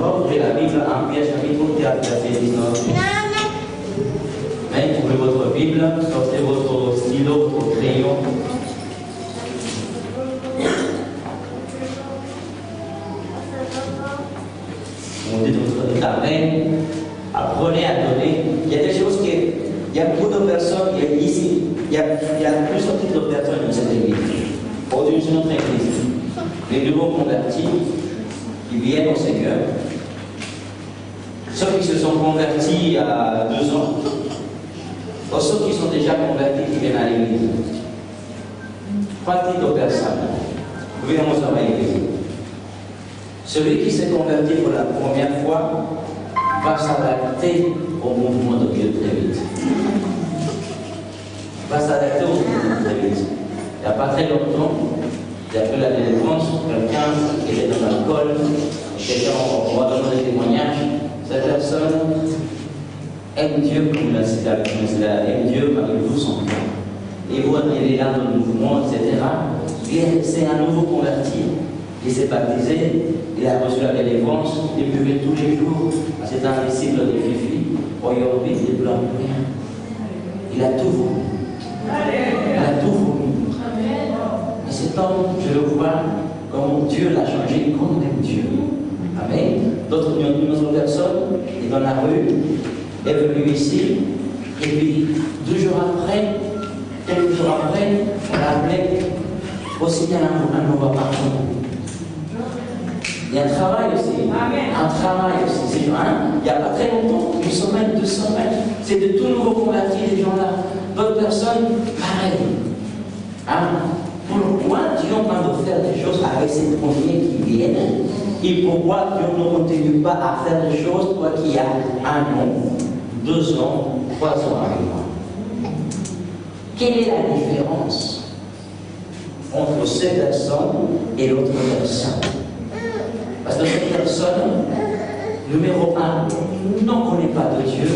va ouvrir la Bible en Pierre chapitre 4, verset 19. Mais ouvrez votre Bible, sortez votre stylo, votre crayon. On dit notre Amen. Apprenez à donner. Il y a des choses qui. Il y a beaucoup de personnes ici. Il y a plusieurs types de personnes dans cette église. Aujourd'hui, c'est notre église. Les nouveaux convertis qui viennent au Seigneur. Ceux qui se sont convertis il y a 2 ans. Ou ceux qui sont déjà convertis qui viennent à l'église. 3 types de personnes. Vous pouvez nous envoyer. Celui qui s'est converti pour la première fois va s'adapter au mouvement de Dieu très vite. Va s'adapter au mouvement très vite. Il n'y a pas très longtemps, il y a eu la délivrance, quelqu'un qui était dans l'alcool, quelqu'un, on va donner des témoignages. Cette personne aime Dieu comme il a cité avec nous, aime Dieu avec tout son cœur. Et vous, il est là dans le mouvement, etc. C'est un nouveau converti. Il s'est baptisé, il a reçu la délivrance, il buvait tous les jours. C'est un disciple de Fifi. Aujourd'hui, il ne pleure plus rien. Il a tout voulu. Il a tout voulu. Et cet homme, je le vois, comment Dieu l'a changé, comme même Dieu. Amen. D'autres, une autre personne, est dans la rue, est venu ici, et puis 2 jours après, quelques jours après, on l'a appelé aussi bien un nouveau appartement. Il y a un travail aussi. Un travail aussi. Il n'y a pas très longtemps, 1 semaine, 2 semaines, c'est de tout nouveau convertis, les gens-là. D'autres personnes, pareil. Pourquoi Dieu est en train de faire des choses avec ces premiers qui viennent? Et pourquoi Dieu ne continue pas à faire des choses, toi qui as 1 an, 2 ans, 3 ans avec moi? Quelle est la différence entre cette personne et l'autre personne? Parce que cette personne, numéro 1, n'en connaît pas de Dieu.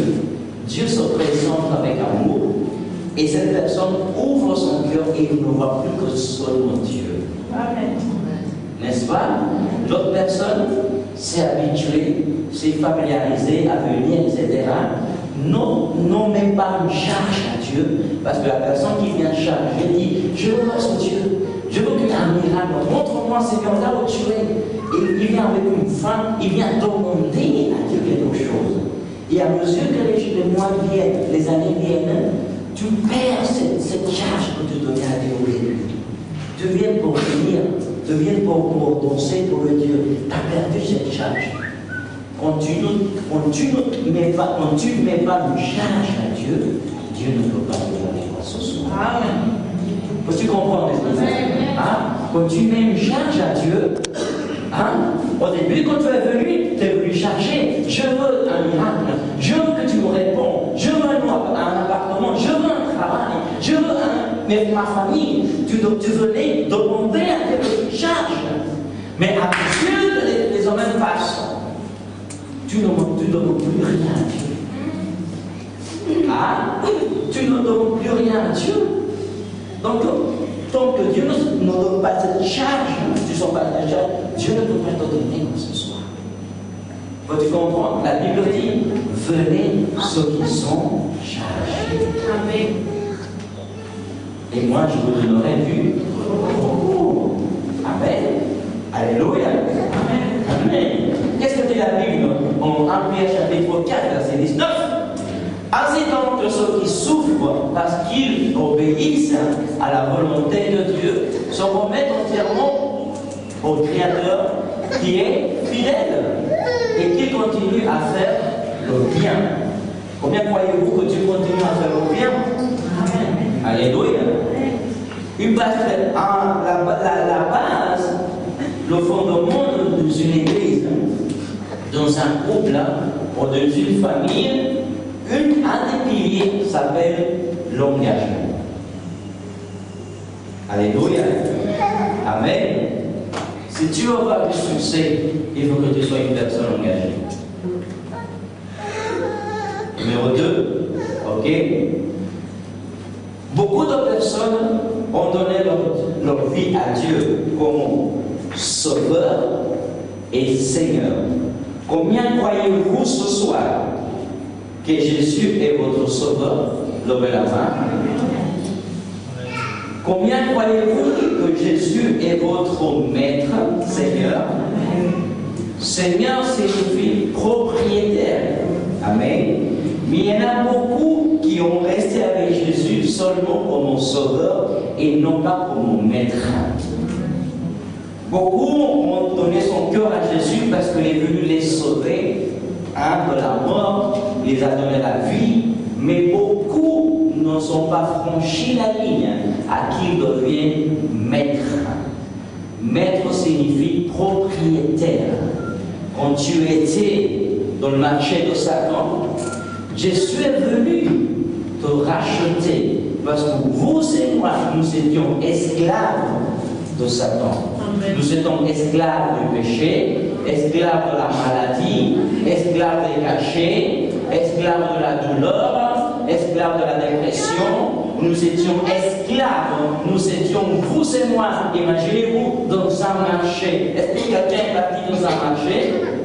Dieu se présente avec amour. Et cette personne ouvre son cœur et il ne voit plus que seulement Dieu. Amen. N'est-ce pas? L'autre personne s'est habituée, s'est familiarisée à venir, etc. Non, même pas une charge à Dieu. Parce que la personne qui vient charger dit, je veux voir son Dieu. Je veux qu'il y ait un miracle. Montre-moi, Seigneur, là où tu es. Et il vient avec une faim, il vient demander à Dieu quelque chose. Et à mesure que les mois viennent, les années viennent, tu perds cette charge que tu donnais à Dieu au début. Tu viens pour venir, tu viens pour danser pour le Dieu. Tu as perdu cette charge. Quand tu ne mets pas une charge à Dieu, Dieu ne peut pas te donner quoi ce soir. Amen. Tu comprends les choses? Quand tu mets une charge à Dieu, au début, quand tu es venu, tu es venu chercher. Je veux un miracle. Je veux que tu me réponds. Je veux un appartement. Je veux un travail. Je veux mais ma famille. Tu venais demander à Dieu une charge. Mais à mesure que les hommes passent, tu ne demandes plus rien à Dieu. Tu ne demandes plus rien à Dieu. Donc, tant que Dieu ne donne pas cette charge, tu ne sens pas la charge, Dieu ne peut pas te donner ce soir. Tu comprends? La Bible dit, venez ceux qui sont chargés. Amen. Et moi, je vous donnerai du repos. Amen. Alléluia. Amen. Amen. Qu'est-ce que dit la Bible en 1 Pierre chapitre 4, verset 19? Ainsi donc que ceux qui souffrent parce qu'ils obéissent à la volonté de Dieu se remettent entièrement au Créateur qui est fidèle et qui continue à faire le bien. Combien croyez-vous que Dieu continue à faire le bien? Amen. Alléluia. Une base, la base, le fondement d'une église, dans un couple, ou dans une famille, un des piliers s'appelle l'engagement. Alléluia. Amen. Si tu veux avoir du succès, il faut que tu sois une personne engagée. Numéro 2, ok? Beaucoup de personnes ont donné leur vie à Dieu comme sauveur et Seigneur, comme Combien croyez-vous ce soir que Jésus est votre sauveur? Levez la main. Combien croyez-vous que Jésus est votre maître, Seigneur? Seigneur signifie propriétaire. Amen. Mais il y en a beaucoup qui ont resté avec Jésus seulement comme sauveur et non pas comme maître. Beaucoup ont donné son cœur à Jésus parce qu'il est venu les sauver de la mort, il les a donné la vie, mais beaucoup ne sont pas franchis la ligne à qui ils deviennent maître. Maître signifie propriétaire. Quand tu étais dans le marché de Satan, Jésus est venu te racheter parce que vous et moi, nous étions esclaves de Satan. Amen. Nous étions esclaves du péché, esclaves de la maladie, esclaves des cachets, esclaves de la douleur, esclaves de la dépression. Nous étions esclaves, nous étions vous et moi. Imaginez-vous dans un marché. Est-ce que quelqu'un est parti dans un marché?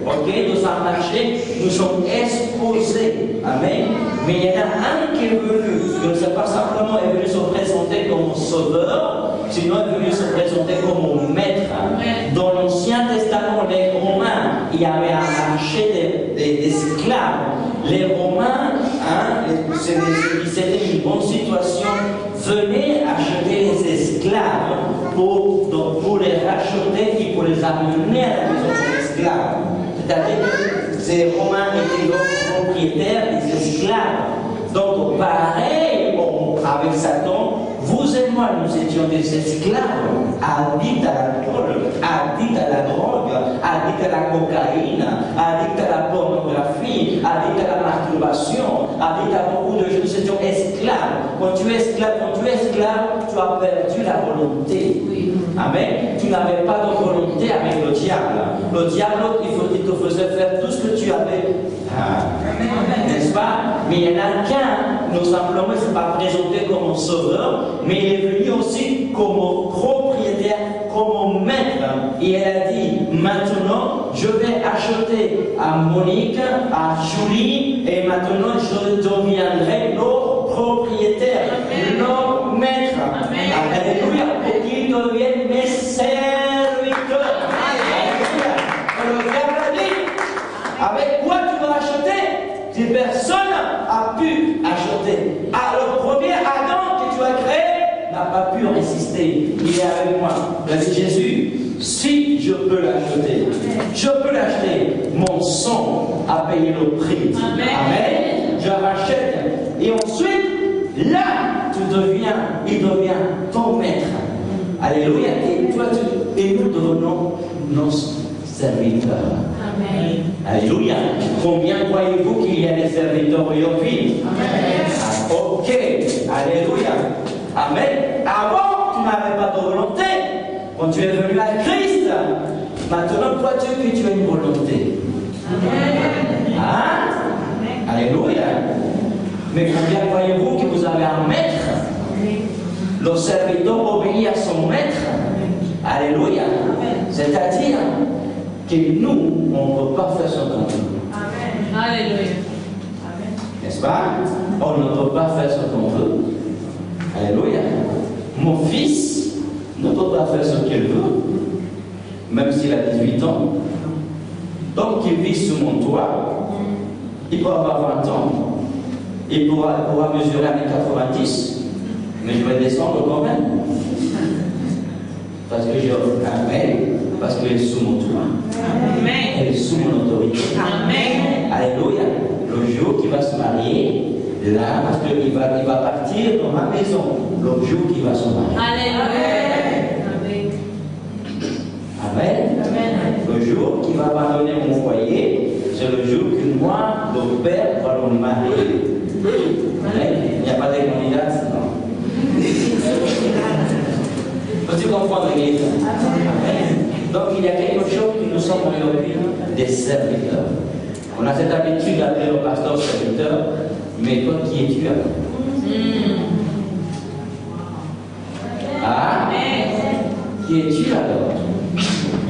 Ok, dans un marché, nous sommes exposés. Amen. Mais il y en a un qui est venu, je ne sais pas simplement est venu se présenter comme sauveur, sinon est venu se présenter comme maître. Dans l'Ancien Testament, les Romains, il y avait un marché d'esclaves. Les Romains, c'était une bonne situation, venaient acheter les esclaves pour les racheter et pour les amener à la maison des esclaves. C'est-à-dire que ces Romains étaient leurs propriétaires des esclaves. Donc, pareil, avec Satan, vous et moi, nous étions des esclaves, addicts à l'alcool, addicts à la drogue, addicts à la cocaïne, addicts à la pornographie, addicts à la masturbation, addicts à beaucoup de choses. Nous étions esclaves. Quand tu es esclave, tu as perdu la volonté. Oui. Amen. Tu n'avais pas de volonté avec le diable. Le diable, il te faisait faire tout ce que tu avais. N'est-ce pas? Mais il y en a qu'un, non simplement, il ne s'est pas présenté comme sauveur, mais il est venu aussi comme propriétaire, comme maître. Et elle a dit, maintenant, je vais acheter à Monique, à Julie, et maintenant, je deviendrai leur propriétaire, leur maître. Amen. Alléluia. Pour qu'ils deviennent mes serviteurs. Alléluia. Le diable a dit, avec quoi tu vas acheter? Si personne n'a pu acheter. Le premier Adam que tu as créé n'a pas pu résister. Il est avec moi. Il a dit Jésus, si je peux l'acheter, je peux l'acheter. Mon sang a payé le prix. Amen. Amen. Je rachète. Et ensuite, là, il devient ton maître. Alléluia. Et nous devenons nos serviteurs. Amen. Alléluia. Combien croyez-vous qu'il y a des serviteurs aujourd'hui? Amen. Ok. Alléluia. Amen. Avant, tu n'avais pas de volonté. Quand tu es venu à Christ, maintenant, crois-tu que tu as une volonté? Amen. Hein? Alléluia. Mais combien croyez-vous que vous avez un maître? Le serviteur obéit à son maître. Alléluia. C'est-à-dire que nous, on ne peut pas faire ce qu'on veut. Amen. Alléluia. N'est-ce pas? On ne peut pas faire ce qu'on veut. Alléluia. Mon fils ne peut pas faire ce qu'il veut, même s'il a 18 ans. Donc, il vit sous mon toit. Il peut avoir 20 ans. Il pourra mesurer 1,90 m. Mais je vais descendre quand même. Parce que parce qu'il est sous mon toit. Amen. Elle est sous mon autorité. Amen. Alléluia. Le jour qu'il va se marier, là, parce qu'il va partir dans ma maison, le jour qu'il va se marier. Alléluia. Amen. Amen. Le jour qu'il va abandonner mon foyer, c'est le jour que moi, le Père, va le marier. Amen. Il n'y a pas de candidat, non. Peux-tu comprendre l'Église? Amen. Donc il y a quelque chose qui nous sommes aujourd'hui des serviteurs. On a cette habitude d'appeler le pasteur serviteur, mais toi qui es-tu alors? Ah? Qui es-tu alors?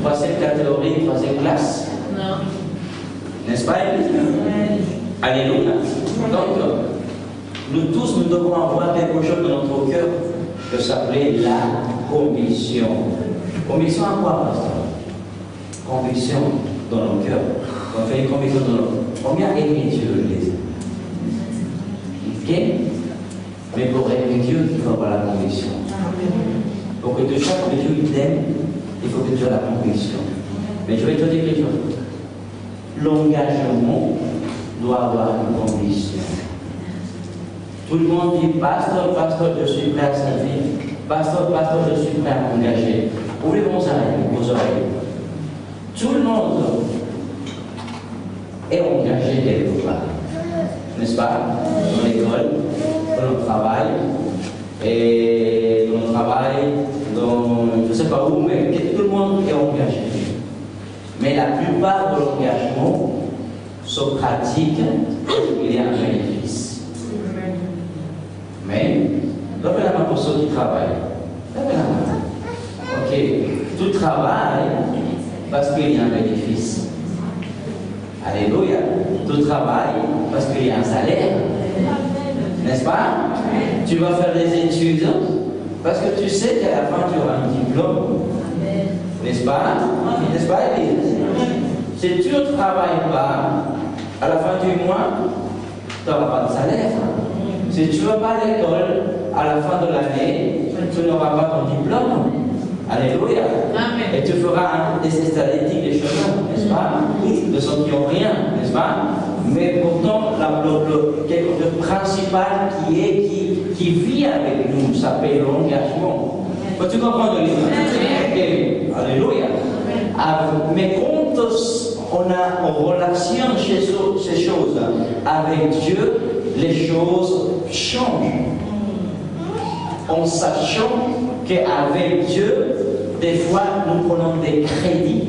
Troisième catégorie, troisième classe? Non. N'est-ce pas, Église? Alléluia. Donc, nous tous, nous devons avoir quelque chose dans notre cœur que s'appelait la conviction. Conviction à quoi, pasteur? Conviction dans nos cœurs. On fait une conviction dans nos cœurs. Combien aimer Dieu, l'Église? Ok? Mais pour aimer Dieu, il faut avoir la conviction. Pour que de chaque Dieu il t'aime, il faut que tu aies la conviction. Mais je vais te dire quelque chose. L'engagement doit avoir une conviction. Tout le monde dit, pasteur, pasteur, je suis prêt à servir. Pasteur, pasteur, je suis prêt à m'engager. Ouvrez vos oreilles. Tout le monde est engagé quelque part. N'est-ce pas? Dans l'école, dans le travail, et dans le travail, dans je ne sais pas où, mais tout le monde est engagé. Mais la plupart de l'engagement se pratique il y a un bénéfice. Mais, levez la main pour ceux qui travaillent. Levez la main. Ok, tout travail parce qu'il y a un bénéfice. Alléluia. Tout travail parce qu'il y a un salaire. N'est-ce pas? Tu vas faire des études parce que tu sais qu'à la fin tu auras un diplôme. N'est-ce pas? N'est-ce pas, Église? Si tu ne travailles pas, à la fin du mois, tu n'auras pas de salaire. Si tu ne vas pas à l'école, à la fin de l'année, tu n'auras pas ton diplôme. Alléluia. Amen. Et tu feras des statistiques des chemins, n'est-ce pas? De ceux qui n'ont rien, n'est-ce pas? Mais pourtant, quelque chose de principal qui vit avec nous s'appelle l'engagement. Tu comprends le livre? Okay. Alléluia. Mais quand on a en relation ces choses avec Dieu, les choses changent. En sachant qu'avec Dieu, des fois, nous prenons des crédits.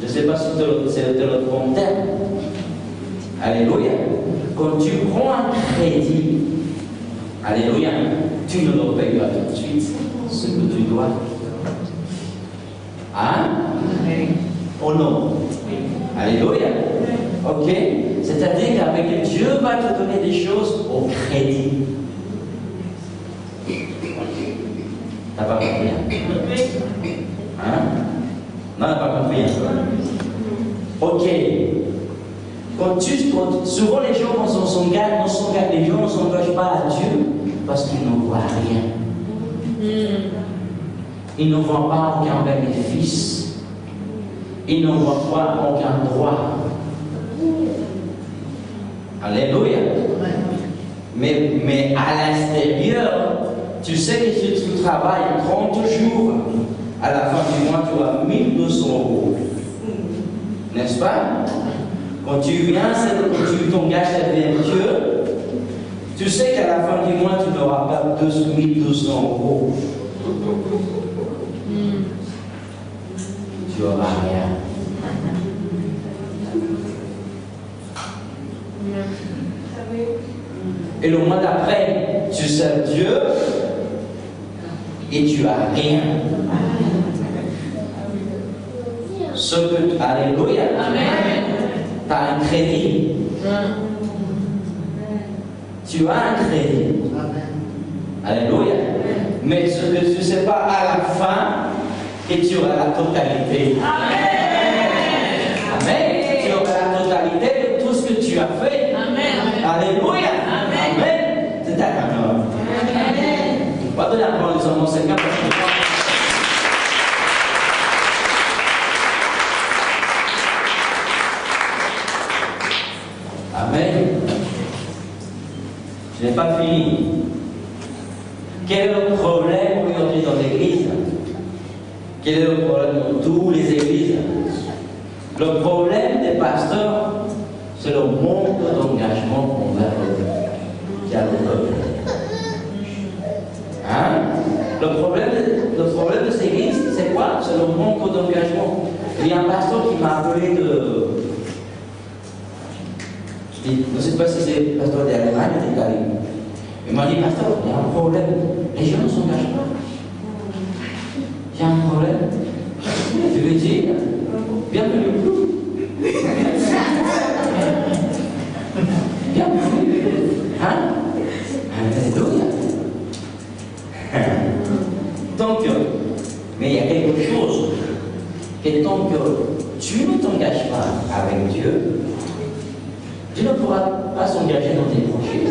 Je ne sais pas si c'est le bon terme. Alléluia. Quand tu prends un crédit, alléluia, tu ne le payes pas tout de suite, ce que tu dois. Hein? Oh non. Alléluia. Ok? C'est-à-dire qu'avec Dieu va te donner des choses au crédit. T'as pas compris? Hein? Non, t'as pas compris. Ok. Souvent les gens les gens ne s'engagent pas à Dieu parce qu'ils n'en voient rien. Ils ne voient pas aucun bénéfice. Ils ne voient pas aucun droit. Alléluia. Mais à l'extérieur, tu sais que si tu travailles 30 jours, à la fin du mois, tu as 1200 €. N'est-ce pas? Quand tu viens, quand tu t'engages avec Dieu, tu sais qu'à la fin du mois, tu n'auras pas 1200 €. Tu n'auras rien. Et le mois d'après, tu sers Dieu et tu n'as rien. Ce que, alléluia, tu as un crédit. Tu as un crédit. Alléluia. Mais ce que tu ne sais pas à la fin, que tu auras la totalité. Amen. Tu auras la totalité de tout ce que tu as fait. Alléluia. Amen. C'est ta caméra. On va donner la parole de mon Seigneur. Amen. Je n'ai pas fini. Quel est le problème aujourd'hui dans l'Église? Quel est le problème dans toutes les églises? Le problème des pasteurs, c'est le manque d'engagement envers le peuple. Hein? Le problème de ces églises, c'est quoi? C'est le manque d'engagement. Il y a un pasteur qui m'a appelé de... Je ne sais pas si c'est le pasteur d'Allemagne ou d'Italie. Il m'a dit, pasteur, il y a un problème. Les gens ne s'engagent pas. Il y a un problème. Je lui ai dit, Bienvenue au club. Bienvenue. Hein? Alléluia. Donc, mais il y a quelque chose que tant que tu ne t'engages pas avec Dieu, tu ne pourras pas s'engager dans tes projets.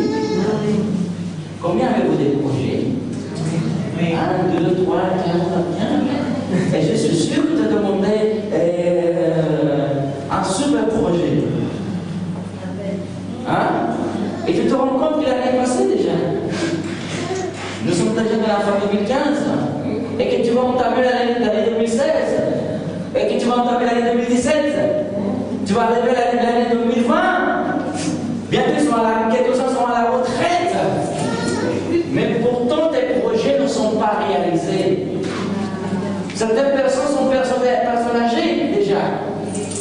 Combien avez-vous des projets? 1, 2, 3, 4, 5. Et je suis sûr que tu as demandé un super projet. Hein? Et tu te rends compte que l'année passée déjà. Nous sommes déjà dans la fin 2015. Et que tu vas entamer l'année 2016. Et que tu vas entamer l'année 2017. Tu vas arriver l'année 2020. Bientôt, quelques-uns seront à la retraite. Mais pourtant, tes projets ne sont pas réalisés. Certaines personnes sont personnes âgées déjà.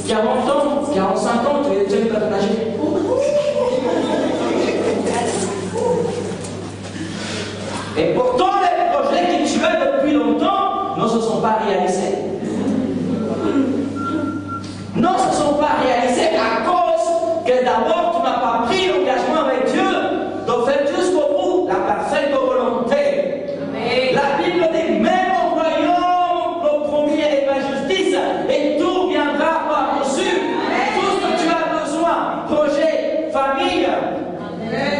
40 ans, 45 ans, tu es une personne âgée. Et pourtant, les projets que tu as depuis longtemps ne se sont pas réalisés. Non, ne se sont pas réalisés à cause que d'abord, tu n'as pas pris l'engagement avec Dieu de faire jusqu'au bout la parfaite volonté. Amen. La Bible dit, même en voyant le premier et la justice, et tout viendra par-dessus. Tout ce que tu as besoin, projet, famille,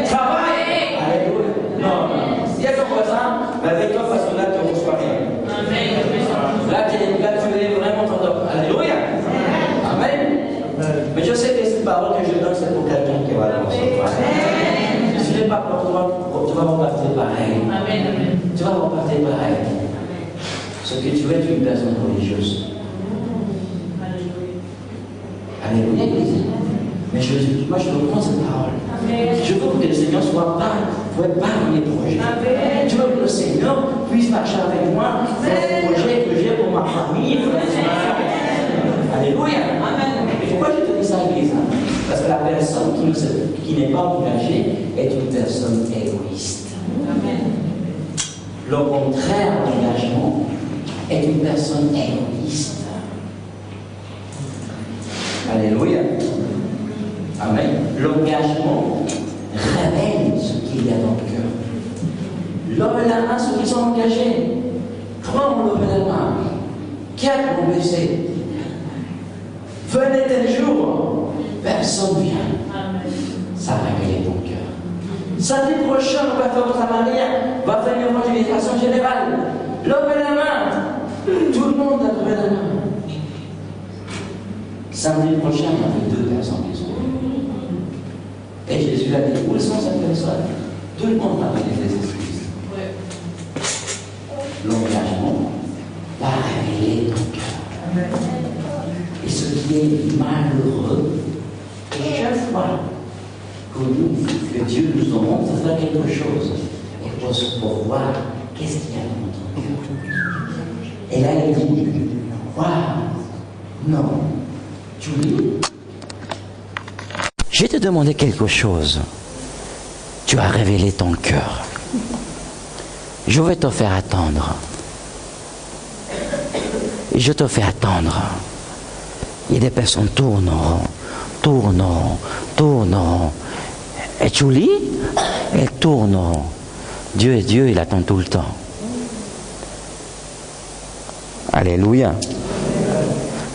travail. Alléluia. Non. Si elle est ton voisin, avec toi, parce que là, tu ne reçois rien. Là, tu es vraiment ton. Alléluia. Amen. Mais je sais que cette parole que je donne, c'est pour quelqu'un qui va la recevoir. Si ce n'est pas pour toi, tu vas repartir pareil. Tu vas repartir pareil. Ce que tu es une personne religieuse. Alléluia, Église. Mais moi, je reprends cette parole. Je veux que le Seigneur soit parmi mes projets. Je veux que le Seigneur puisse marcher avec moi dans les projets que j'ai pour ma famille. Alléluia. Et pourquoi je te dis ça, Église? Parce que la personne qui n'est pas engagée est une personne égoïste. Le contraire de l'engagement est une personne égoïste. Alléluia. Amen. L'engagement révèle ce qu'il y a dans le cœur. L'homme et la main, ceux qui sont engagés. Prends l'homme et la main. Quatre vont baisser. Venez tel jour, personne vient. Ça va révéler ton cœur. Samedi prochain, on va faire votre Maria, va faire une évangélisation générale. L'homme et la main. Tout le monde a levé la main. Samedi prochain, il y avait 2 personnes qui sont venues. Et Jésus a dit, où sont ces personnes? Tout le monde a donné des excuses. L'engagement va révéler ton cœur. Et ce qui est malheureux, chaque fois que Dieu nous montre de faire quelque chose, et pour voir qu'est-ce qu'il y a dans notre cœur. Et là, il dit, waouh, non, Julie, je vais te demander quelque chose. Tu as révélé ton cœur. Je vais te faire attendre. Et je te fais attendre. Et des personnes tourneront. Et Julie, elles tourneront. Dieu est Dieu, il attend tout le temps. Alléluia.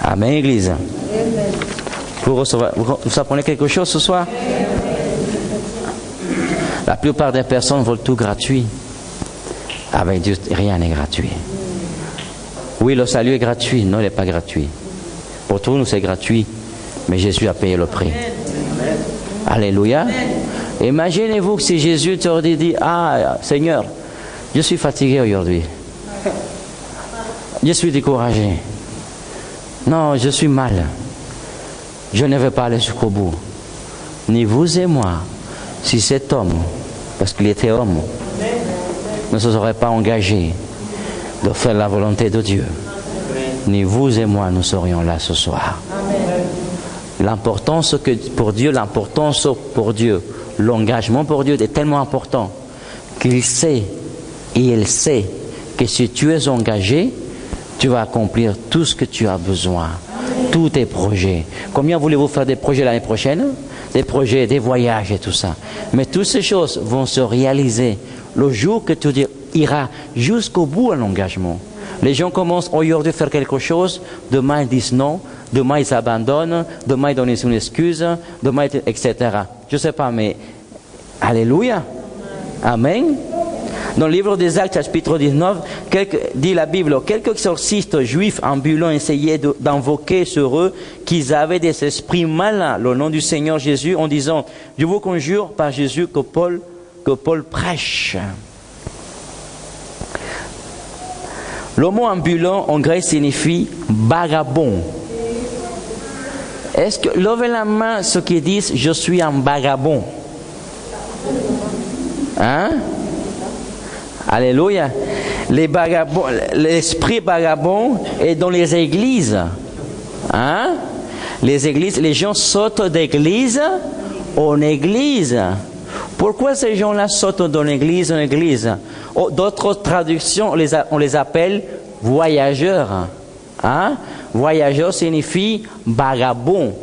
Amen, Église. Vous apprenez quelque chose ce soir? La plupart des personnes veulent tout gratuit. Avec Dieu, rien n'est gratuit. Oui, le salut est gratuit. Non, il n'est pas gratuit. Pour tous nous, c'est gratuit. Mais Jésus a payé le prix. Alléluia. Imaginez-vous que si Jésus t'aurait dit, ah, Seigneur, je suis fatigué aujourd'hui. Je suis découragé. Non, je suis mal. Je ne vais pas aller jusqu'au bout. Ni vous et moi, si cet homme, parce qu'il était homme, ne se serait pas engagé de faire la volonté de Dieu, ni vous et moi, nous serions là ce soir. L'importance pour Dieu, l'engagement pour Dieu est tellement important qu'il sait, et il sait que si tu es engagé, tu vas accomplir tout ce que tu as besoin. Tous tes projets. Combien voulez-vous faire des projets l'année prochaine? Des projets, des voyages et tout ça. Mais toutes ces choses vont se réaliser le jour que tu iras jusqu'au bout à l'engagement. Les gens commencent aujourd'hui à faire quelque chose, demain ils disent non, demain ils abandonnent, demain ils donnent une excuse, demain, etc. Je ne sais pas, mais alléluia. Amen. Dans le livre des Actes, chapitre 19, dit la Bible, quelques exorcistes juifs ambulants essayaient d'invoquer sur eux qu'ils avaient des esprits malins, le nom du Seigneur Jésus, en disant, je vous conjure par Jésus que Paul prêche. Le mot ambulant en grec signifie vagabond. Est-ce que, levez la main ceux qui disent, je suis un vagabond. Hein? Alléluia. L'esprit vagabond est dans les églises. Hein? Les églises, les gens sautent d'église en église. Pourquoi ces gens-là sautent d'une église en église? D'autres traductions, on les appelle voyageurs. Hein? Voyageur signifie vagabond.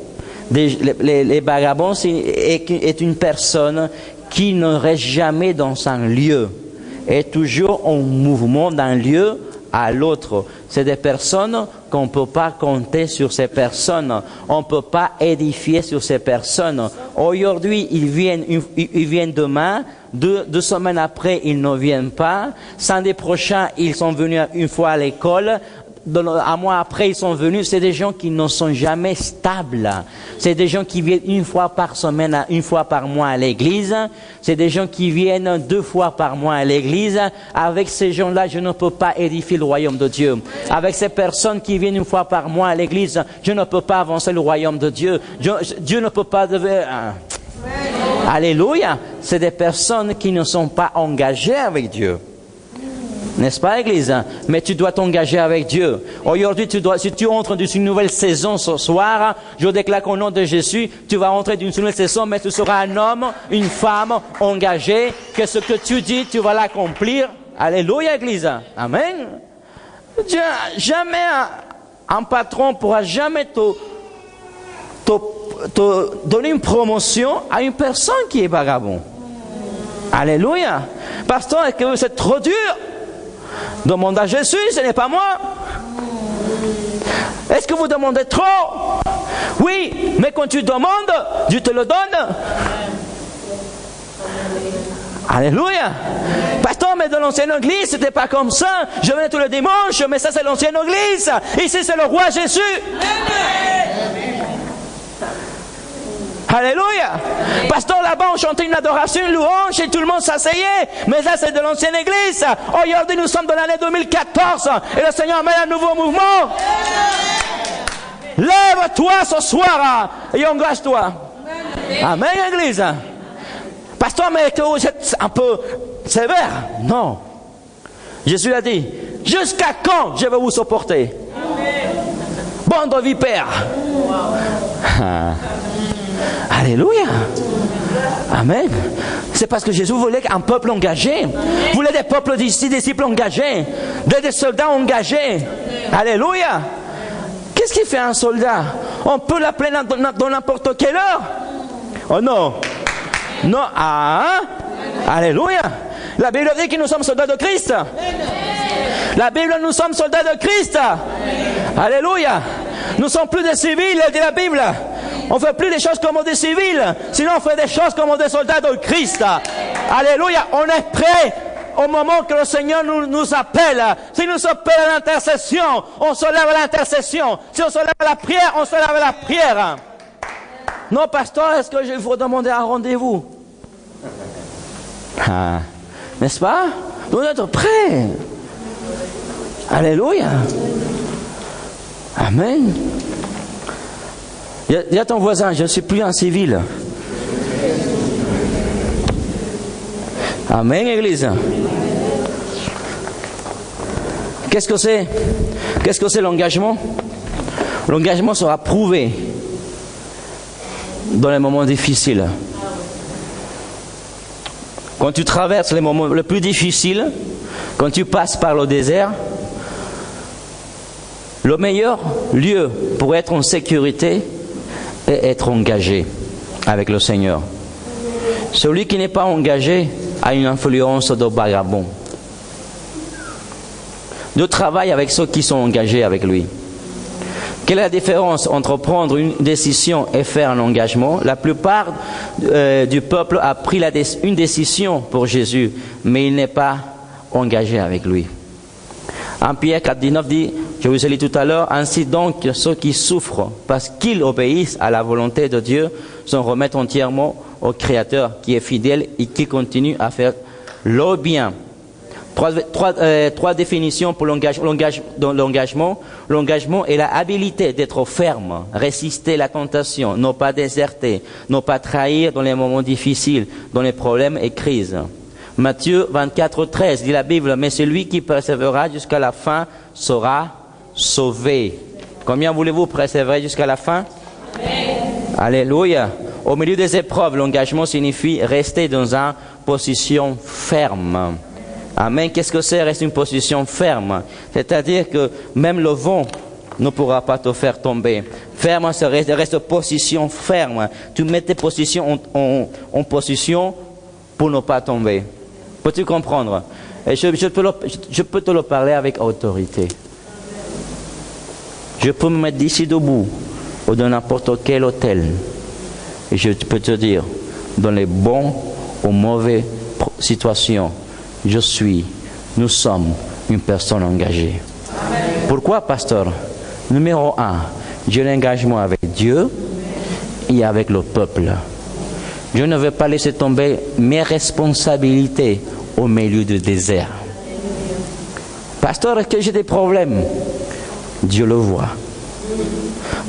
Les vagabonds est une personne qui ne reste jamais dans un lieu, est toujours en mouvement d'un lieu à l'autre. C'est des personnes qu'on ne peut pas compter sur ces personnes. On ne peut pas édifier sur ces personnes. Aujourd'hui, ils viennent demain. Deux semaines après, ils ne viennent pas. Samedi prochain, ils sont venus une fois à l'école. Un mois après, ils sont venus. C'est des gens qui ne sont jamais stables. C'est des gens qui viennent une fois par semaine, une fois par mois à l'église. C'est des gens qui viennent 2 fois par mois à l'église. Avec ces gens-là, je ne peux pas édifier le royaume de Dieu. Avec ces personnes qui viennent une fois par mois à l'église, je ne peux pas avancer le royaume de Dieu. Dieu ne peut pas Alléluia. C'est des personnes qui ne sont pas engagées avec Dieu. N'est-ce pas, Église? Mais tu dois t'engager avec Dieu. Aujourd'hui, si tu entres dans une nouvelle saison ce soir, je déclare qu'au nom de Jésus, tu vas entrer dans une nouvelle saison, mais tu seras un homme, une femme engagée, que ce que tu dis, tu vas l'accomplir. Alléluia, Église. Amen. Jamais un patron pourra jamais te donner une promotion à une personne qui est vagabond. Alléluia. Pasteur, est-ce que c'est trop dur? Demande à Jésus, ce n'est pas moi. Est-ce que vous demandez trop? Oui, mais quand tu demandes, Dieu te le donne. Alléluia. Pasteur, mais dans l'ancienne église, c'était pas comme ça. Je venais tous les dimanches, mais ça c'est l'ancienne église. Ici c'est le roi Jésus. Alléluia. Pasteur, là-bas, on chantait une adoration, une louange et tout le monde s'asseyait. Mais là, c'est de l'ancienne église. Aujourd'hui, nous sommes dans l'année 2014 et le Seigneur met un nouveau mouvement. Lève-toi ce soir et engage-toi. Amen, église. Pasteur, mais vous êtes un peu sévère. Non. Jésus a dit, jusqu'à quand je vais vous supporter? Bande de vipères. Alléluia. Amen. C'est parce que Jésus voulait un peuple engagé. Voulait des peuples d'ici, des disciples engagés. Des soldats engagés. Alléluia. Qu'est-ce qui fait un soldat? On peut l'appeler dans n'importe quelle heure. Oh non. Non. Ah. Alléluia. La Bible dit que nous sommes soldats de Christ. La Bible, nous sommes soldats de Christ. Alléluia. Nous ne sommes plus des civils, dit la Bible. On ne fait plus des choses comme des civils, sinon on fait des choses comme des soldats de Christ. Alléluia. On est prêts au moment que le Seigneur nous appelle. Si nous sommes prêts à l'intercession, on se lève à l'intercession. Si on se lève à la prière, on se lève à la prière. Non, pasteur, est-ce que je vais vous demander un rendez-vous? N'est-ce pas? Nous devons être prêts. Alléluia. Amen. Dis à ton voisin, je ne suis plus un civil. Amen, Église. Qu'est-ce que c'est? Qu'est-ce que c'est l'engagement? L'engagement sera prouvé dans les moments difficiles. Quand tu traverses les moments les plus difficiles, quand tu passes par le désert, Le meilleur lieu pour être en sécurité est être engagé avec le Seigneur. Celui qui n'est pas engagé a une influence de vagabond. Dieu travaille avec ceux qui sont engagés avec lui. Quelle est la différence entre prendre une décision et faire un engagement? La plupart du peuple a pris une décision pour Jésus, mais il n'est pas engagé avec lui. 1 Pierre 4,19 dit, je vous ai lu tout à l'heure, ainsi donc ceux qui souffrent parce qu'ils obéissent à la volonté de Dieu s'en remettent entièrement au Créateur qui est fidèle et qui continue à faire le bien. Trois définitions pour l'engagement. L'engagement est la habilité d'être ferme, résister à la tentation, ne pas déserter, ne pas trahir dans les moments difficiles, dans les problèmes et crises. Matthieu 24,13 dit la Bible, mais celui qui persévérera jusqu'à la fin sera sauvé. Combien voulez-vous persévérer jusqu'à la fin? Amen. Alléluia. Au milieu des épreuves, l'engagement signifie rester dans une position ferme. Amen. Qu'est-ce que c'est rester une position ferme? C'est-à-dire que même le vent ne pourra pas te faire tomber. Ferme, c'est reste position ferme. Tu mets tes positions en position pour ne pas tomber. Peux-tu comprendre? Et je peux te le parler avec autorité. Je peux me mettre d'ici debout ou dans n'importe quel hôtel. Et je peux te dire, dans les bons ou mauvaises situations, nous sommes une personne engagée. Amen. Pourquoi, pasteur? Numéro 1, j'ai l'engagement avec Dieu et avec le peuple. Je ne vais pas laisser tomber mes responsabilités au milieu du désert. Pasteur, est-ce que j'ai des problèmes? Dieu le voit.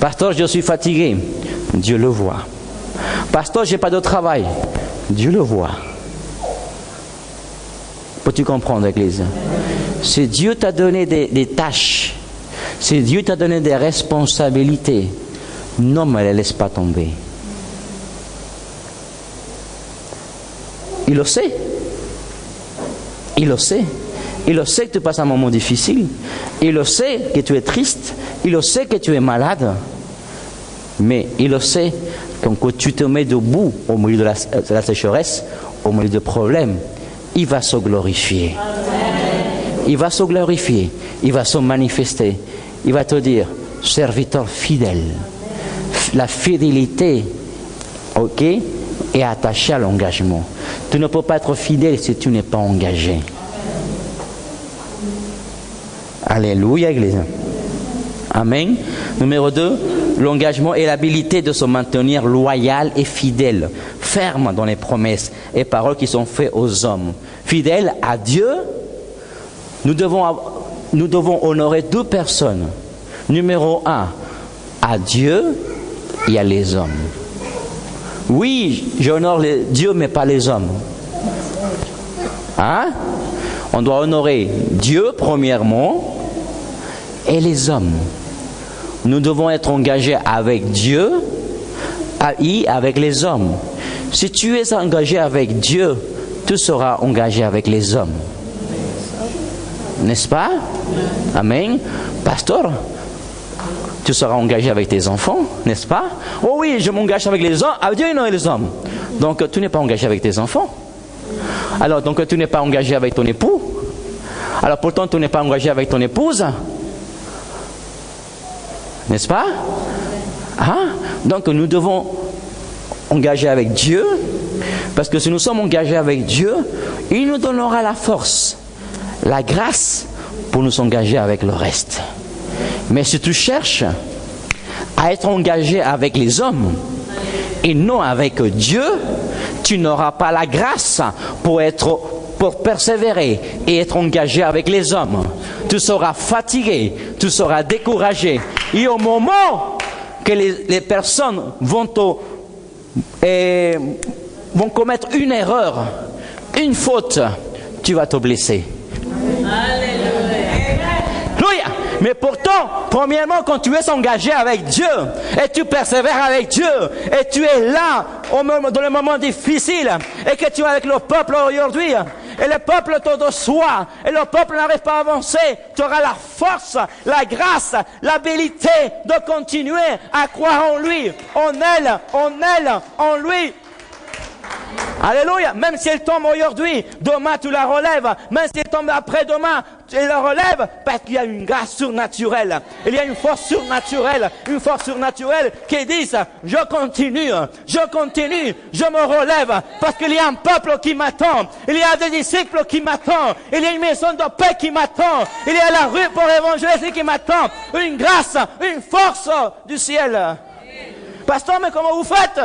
Pasteur, je suis fatigué. Dieu le voit. Pasteur, je n'ai pas de travail. Dieu le voit. Peux-tu comprendre, Église? Si Dieu t'a donné des tâches, si Dieu t'a donné des responsabilités, ne me les laisse pas tomber. Il le sait. Il le sait. Il le sait que tu passes un moment difficile. Il le sait que tu es triste. Il le sait que tu es malade. Mais il le sait que quand tu te mets debout au milieu de la sécheresse, au milieu des problèmes, il va se glorifier. Il va se glorifier. Il va se manifester. Il va te dire, serviteur fidèle. La fidélité, ok, est attachée à l'engagement. Tu ne peux pas être fidèle si tu n'es pas engagé. Alléluia, Église. Amen. Numéro 2, l'engagement est l'habilité de se maintenir loyal et fidèle, ferme dans les promesses et paroles qui sont faites aux hommes. Fidèle à Dieu, nous devons honorer deux personnes. Numéro 1, à Dieu et à les hommes. Oui, j'honore Dieu, mais pas les hommes. Hein? On doit honorer Dieu, premièrement, et les hommes. Nous devons être engagés avec Dieu et avec les hommes. Si tu es engagé avec Dieu, tu seras engagé avec les hommes. N'est-ce pas? Amen. Pasteur, tu seras engagé avec tes enfants, n'est-ce pas? Oh oui, je m'engage avec les hommes, avec Dieu et non les hommes. Donc tu n'es pas engagé avec tes enfants. Alors donc tu n'es pas engagé avec ton époux. Alors pourtant tu n'es pas engagé avec ton épouse. N'est-ce pas? Hein? Donc nous devons engager avec Dieu, parce que si nous sommes engagés avec Dieu, il nous donnera la force, la grâce pour nous engager avec le reste. Mais si tu cherches à être engagé avec les hommes et non avec Dieu, tu n'auras pas la grâce pour persévérer et être engagé avec les hommes. Tu seras fatigué, tu seras découragé. Et au moment que les personnes vont commettre une erreur, une faute, tu vas te blesser. Alléluia. Mais pourtant, premièrement, quand tu es engagé avec Dieu et tu persévères avec Dieu et tu es là dans les moments difficiles et que tu es avec le peuple aujourd'hui et le peuple te déçoit, et le peuple n'arrive pas à avancer, tu auras la force, la grâce, l'habilité de continuer à croire en lui, en elle, en lui. Alléluia. Même si elle tombe aujourd'hui, demain tu la relèves. Même si elle tombe après-demain, tu la relèves. Parce qu'il y a une grâce surnaturelle. Il y a une force surnaturelle qui dit, je continue, je me relève. Parce qu'il y a un peuple qui m'attend. Il y a des disciples qui m'attendent. Il y a une maison de paix qui m'attend. Il y a la rue pour évangéliser qui m'attend. Une grâce, une force du ciel. Pasteur, mais comment vous faites?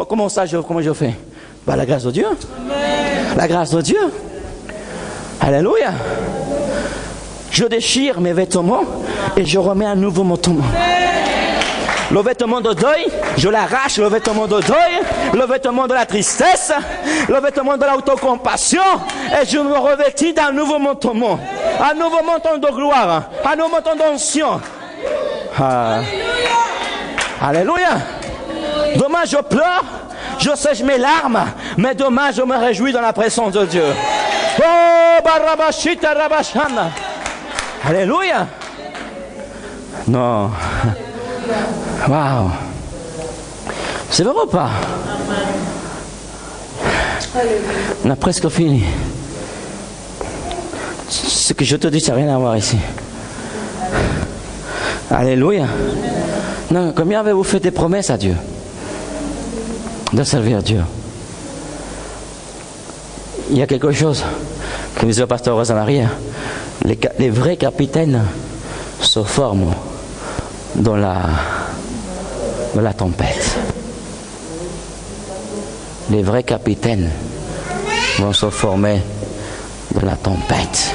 Comment je fais? La grâce de Dieu. Amen. La grâce de Dieu. Alléluia. Je déchire mes vêtements et je remets un nouveau vêtement. Le vêtement de deuil, je l'arrache, le vêtement de deuil, le vêtement de la tristesse, le vêtement de l'autocompassion, et je me revêtis d'un nouveau vêtement. Un nouveau vêtement de gloire, un nouveau vêtement d'onction. Alléluia. Demain je pleure, je sèche mes larmes, mais demain je me réjouis dans la présence de Dieu. Oh, barabashita rabashana. Alléluia. Non. Waouh. C'est vrai ou pas? On a presque fini. Ce que je te dis, ça n'a rien à voir ici. Alléluia. Non, combien avez-vous fait des promesses à Dieu? De servir Dieu. Il y a quelque chose, comme disait le pasteur Rosa Maria, les vrais capitaines se forment dans la tempête. Les vrais capitaines vont se former dans la tempête.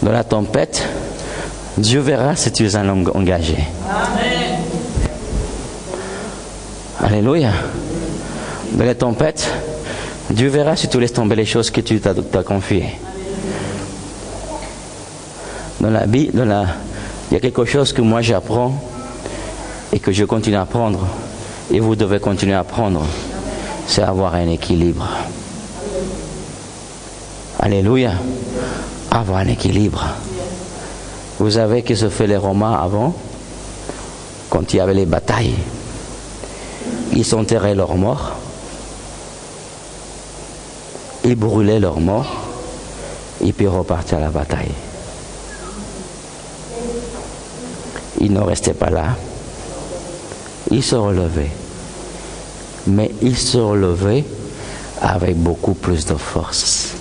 Dans la tempête, Dieu verra si tu es un homme engagé. Amen. Alléluia. Dans les tempêtes, Dieu verra si tu laisses tomber les choses que tu t'as confiées. Il y a quelque chose que moi j'apprends et que je continue à apprendre, et vous devez continuer à apprendre, c'est avoir un équilibre. Alléluia. Avoir un équilibre. Vous savez que se fait les Romains avant, quand il y avait les batailles. Ils enterraient leurs morts, ils brûlaient leurs morts, et puis repartaient à la bataille. Ils ne restaient pas là, ils se relevaient. Mais ils se relevaient avec beaucoup plus de force.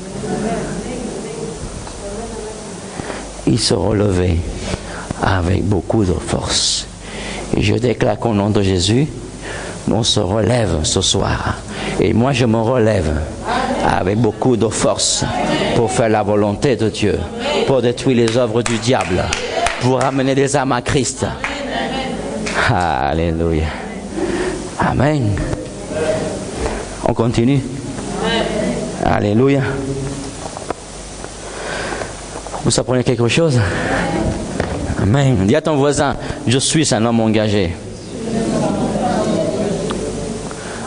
Ils se relevaient avec beaucoup de force. Et je déclare qu'au nom de Jésus, on se relève ce soir. Et moi je me relève avec beaucoup de force pour faire la volonté de Dieu, pour détruire les œuvres du diable, pour ramener des âmes à Christ. Alléluia. Amen. On continue. Alléluia. Vous apprenez quelque chose? Amen. Dis à ton voisin, je suis un homme engagé.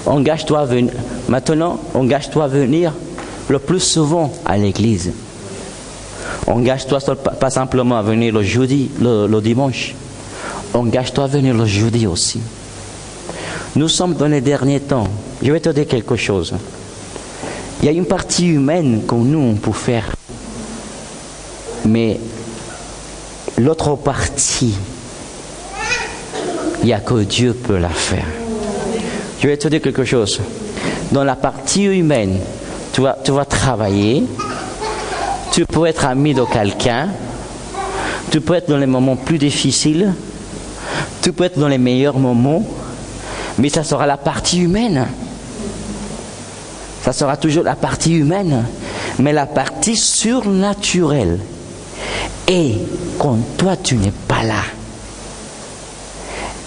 Engage-toi à venir. Maintenant, engage-toi à venir le plus souvent à l'église. Engage-toi pas simplement à venir le jeudi, le dimanche. Engage-toi à venir le jeudi aussi. Nous sommes dans les derniers temps. Je vais te dire quelque chose. Il y a une partie humaine que nous, on peut faire. Mais l'autre partie, il n'y a que Dieu peut la faire. Je vais te dire quelque chose. Dans la partie humaine, tu vas travailler. Tu peux être ami de quelqu'un. Tu peux être dans les moments plus difficiles. Tu peux être dans les meilleurs moments. Mais ça sera la partie humaine. Ça sera toujours la partie humaine. Mais la partie surnaturelle. Et quand toi tu n'es pas là,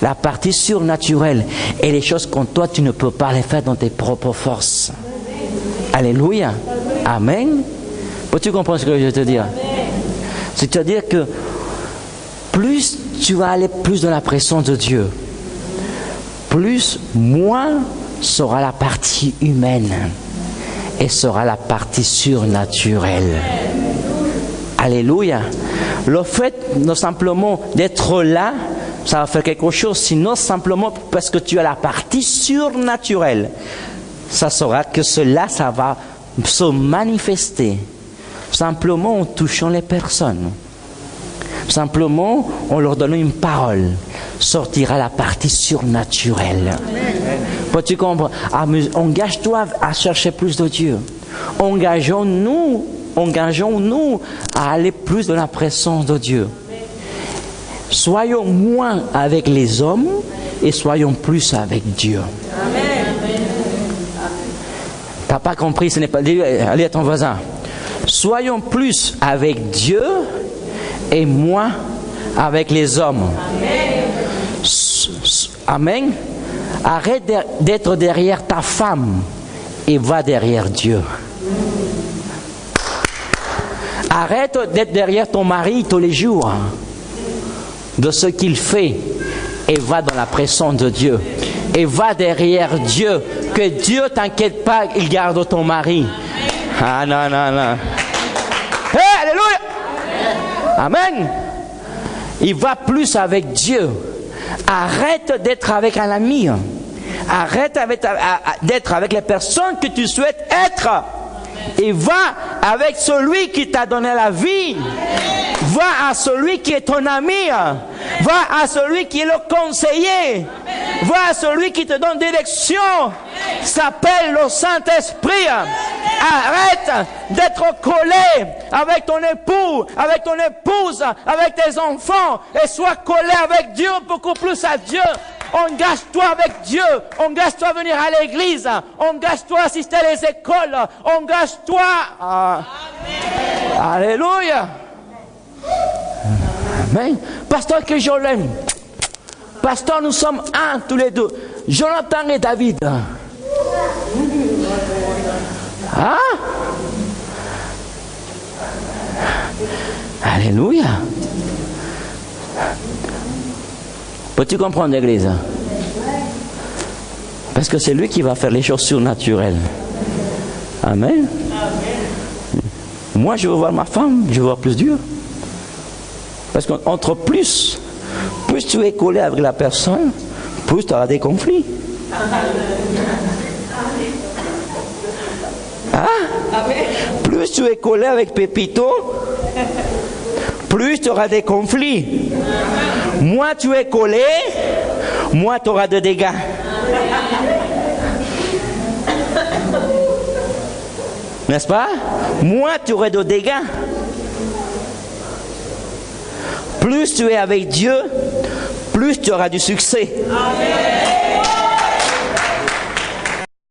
la partie surnaturelle et les choses quand toi tu ne peux pas les faire dans tes propres forces. Alléluia. Amen. Peux-tu comprendre ce que je veux te dire? C'est-à-dire que plus tu vas aller plus dans la présence de Dieu, plus moins sera la partie humaine. et sera la partie surnaturelle. Alléluia. Le fait, non simplement d'être là, ça va faire quelque chose, sinon simplement parce que tu as la partie surnaturelle. Ça sera que cela, ça va se manifester. Simplement en touchant les personnes. Simplement en leur donnant une parole. Sortira la partie surnaturelle. Peux-tu comprendre? Engage-toi à chercher plus de Dieu. Engageons-nous à aller plus dans la présence de Dieu. Soyons moins avec les hommes et soyons plus avec Dieu. Tu n'as pas compris, ce n'est pas... Allez à ton voisin. Soyons plus avec Dieu et moins avec les hommes. Amen. Arrête d'être derrière ta femme et va derrière Dieu. Arrête d'être derrière ton mari tous les jours, de ce qu'il fait, et va dans la présence de Dieu. Et va derrière Dieu. Que Dieu, t'inquiète pas, il garde ton mari. Ah non, non, non. Hey, alléluia. Amen. Il va plus avec Dieu. Arrête d'être avec un ami. Arrête d'être avec les personnes que tu souhaites être. Et va avec celui qui t'a donné la vie. Va à celui qui est ton ami. Va à celui qui est le conseiller. Va à celui qui te donne direction. S'appelle le Saint-Esprit. Arrête d'être collé avec ton époux, avec ton épouse, avec tes enfants, et sois collé avec Dieu, beaucoup plus à Dieu. Engage-toi avec Dieu. Engage-toi à venir à l'église. Engage-toi à assister à les écoles. Engage-toi. Alléluia. Amen. Pasteur, que je l'aime. Pasteur, nous sommes un tous les deux. Jonathan et David. Ah. Alléluia. Peux-tu comprendre l'église? Parce que c'est lui qui va faire les choses surnaturelles. Amen. Moi, je veux voir ma femme, je veux voir plus Dieu. Parce qu'entre plus tu es collé avec la personne, plus tu auras des conflits. Hein? Plus tu es collé avec Pépito, plus tu auras des conflits. Moins tu es collé, moins tu auras de dégâts. N'est-ce pas? Moins tu auras de dégâts. Plus tu es avec Dieu, plus tu auras du succès. Amen.